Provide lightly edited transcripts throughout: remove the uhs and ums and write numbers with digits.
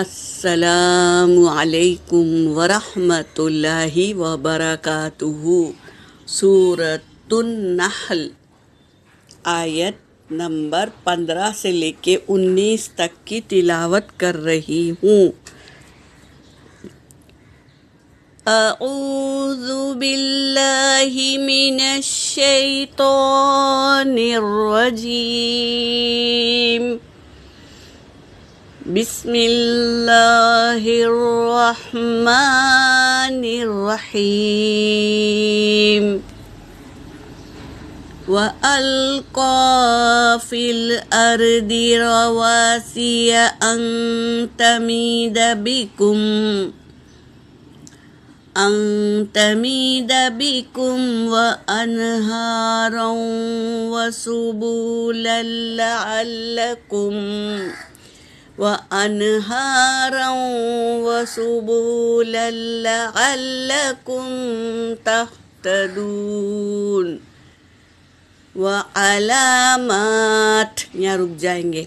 السلام علیکم ورحمۃ اللہ وبرکاتہ۔ سورۃ النحل آیت نمبر 15 سے لے کے 19 تک کی تلاوت کر رہی ہوں۔ اعوذ باللہ من الشیطان الرجیم، بسم اللہ الرحمن الرحیم۔ وَأَلْقَىٰ فِي الْأَرْضِ رَوَاسِيَ أَن تَمِيدَ بِكُمْ وَأَنْهَارًا وَسُبُلًا لَعَلَّكُمْ تَهْتَدُونَ۔ وعلامات، یہاں رک جائیں گے،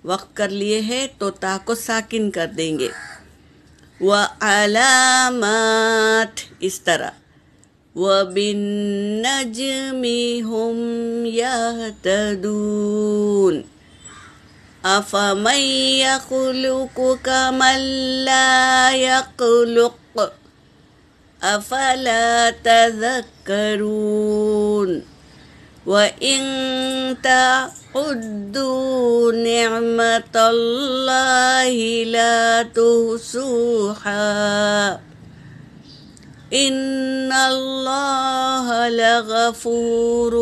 وقت کر لیے ہے تو تا کو ساکن کر دیں گے۔ وعلامات، اس طرح۔ وبالنجم هم يهتدون۔ افمن يخلق كمن لا يخلق افلا تذكرون۔ وَإِن تَعُدُّوا نِعْمَةَ اللَّهِ لَا تُحْصُوهَا إِنَّ اللَّهَ لَغَفُورٌ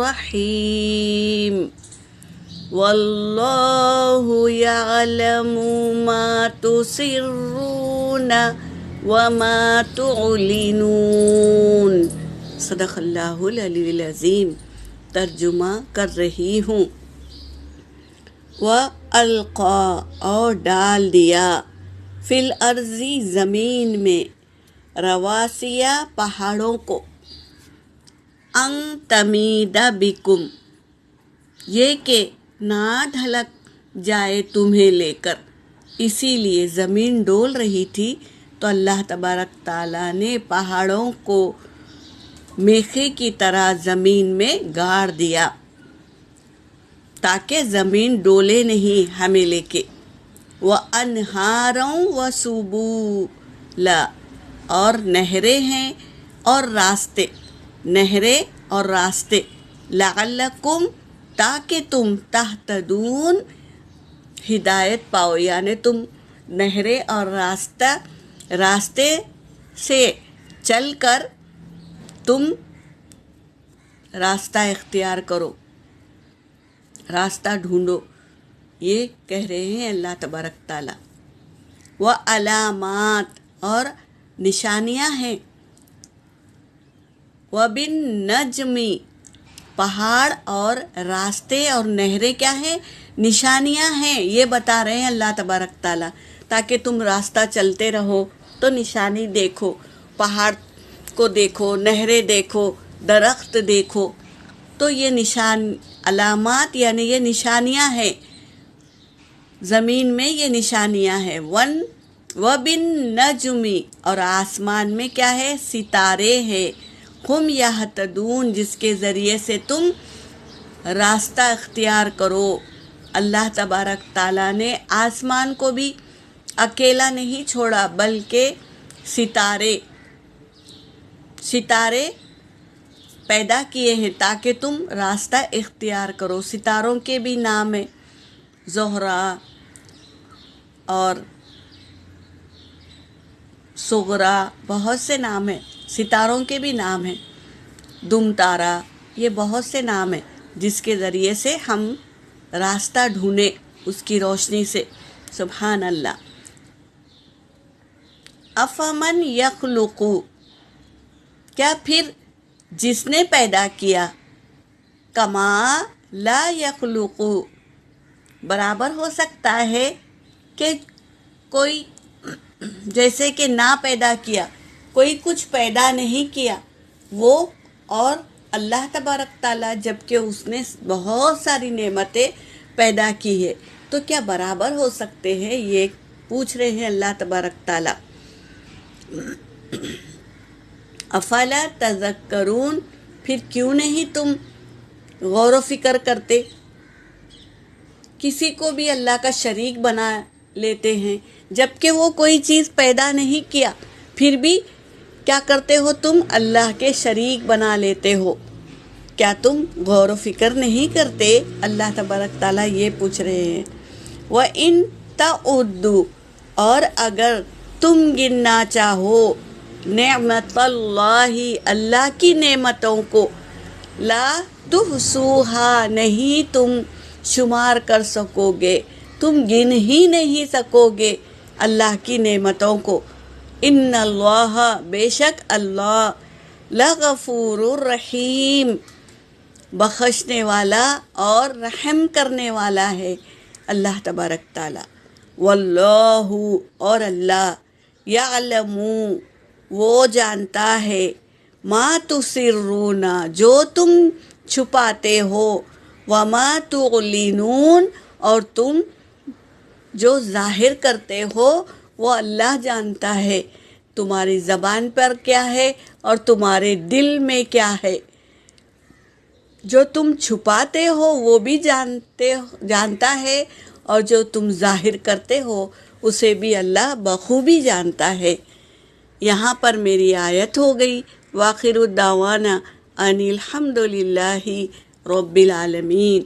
رَحِيمٌ۔ وَاللَّهُ يَعْلَمُ مَا تُسِرُّونَ وَمَا تُعْلِنُونَ۔ صدق اللہ العلی العظیم۔ ترجمہ کر رہی ہوں۔ وَأَلْقَىٰ، اور ڈال دیا، فِي الْأَرْضِ زمین میں، رواسیہ پہاڑوں کو، أَن تَمِيدَ بِكُمْ، یہ کہ نہ ڈھلک جائے تمہیں لے کر، اسی لیے زمین ڈول رہی تھی تو اللہ تبارک تعالیٰ نے پہاڑوں کو میخے کی طرح زمین میں گاڑ دیا تاکہ زمین ڈولے نہیں ہمیں لے کے۔ وَأَنْهَارًا وَسُبُولًا، اور نہریں ہیں اور راستے، نہریں اور راستے، لعلکم، تاکہ تم، تہتدون، ہدایت پاؤ، یعنی تم نہریں اور راستے سے چل کر تم راستہ اختیار کرو، راستہ ڈھونڈو، یہ کہہ رہے ہیں اللہ تبارک تعالیٰ۔ وعلامات، اور نشانیاں ہیں۔ وبالنجم، پہاڑ اور راستے اور نہریں کیا ہیں؟ نشانیاں ہیں، یہ بتا رہے ہیں اللہ تبارک تعالیٰ، تاکہ تم راستہ چلتے رہو تو نشانی دیکھو، پہاڑ کو دیکھو، نہریں دیکھو، درخت دیکھو، تو یہ علامات یعنی یہ نشانیاں ہیں، زمین میں یہ نشانیاں ہیں۔ وبالنجم، اور آسمان میں کیا ہے؟ ستارے ہیں، ہم یہتدون، جس کے ذریعے سے تم راستہ اختیار کرو۔ اللہ تبارک تعالیٰ نے آسمان کو بھی اکیلا نہیں چھوڑا، بلکہ ستارے پیدا کیے ہیں تاکہ تم راستہ اختیار کرو۔ ستاروں کے بھی نام ہیں، زہرہ اور صغرا، بہت سے نام ہیں، ستاروں کے بھی نام ہیں، دم تارا، یہ بہت سے نام ہیں جس کے ذریعے سے ہم راستہ ڈھونڈیں اس کی روشنی سے۔ سبحان اللہ۔ افمن یخلق، کیا پھر جس نے پیدا کیا، کما لا یخلق، برابر ہو سکتا ہے کہ کوئی جیسے کہ نہ پیدا کیا، کوئی کچھ پیدا نہیں کیا وہ، اور اللہ تبارک تعالیٰ جبکہ اس نے بہت ساری نعمتیں پیدا کی ہے، تو کیا برابر ہو سکتے ہیں؟ یہ پوچھ رہے ہیں اللہ تبارک تعالیٰ، افلا تذکرون، پھر کیوں نہیں تم غور و فکر کرتے؟ کسی کو بھی اللہ کا شریک بنا لیتے ہیں، جبکہ وہ کوئی چیز پیدا نہیں کیا، پھر بھی کیا کرتے ہو تم؟ اللہ کے شریک بنا لیتے ہو۔ کیا تم غور و فکر نہیں کرتے؟ اللہ تبارک تعالیٰ یہ پوچھ رہے ہیں۔ وَإِن تَعُدُّوا، اور اگر تم گننا چاہو نعمت اللہ، اللہ کی نعمتوں کو، لا تحصوها، نہیں تم شمار کر سکو گے، تم گن ہی نہیں سکو گے اللہ کی نعمتوں کو۔ ان اللہ، بے شک اللہ، لغفور الرحیم، بخشنے والا اور رحم کرنے والا ہے اللہ تبارک تعالیٰ۔ واللہ، اور اللہ، یعلم، وہ جانتا ہے، ما تسرون، جو تم چھپاتے ہو، وما تعلنون، اور تم جو ظاہر کرتے ہو وہ اللہ جانتا ہے، تمہاری زبان پر کیا ہے اور تمہارے دل میں کیا ہے۔ جو تم چھپاتے ہو وہ بھی جانتا ہے، اور جو تم ظاہر کرتے ہو اسے بھی اللہ بخوبی جانتا ہے۔ یہاں پر میری آیت ہو گئی۔ وآخر الدعوانا ان الحمد للہ رب العالمین۔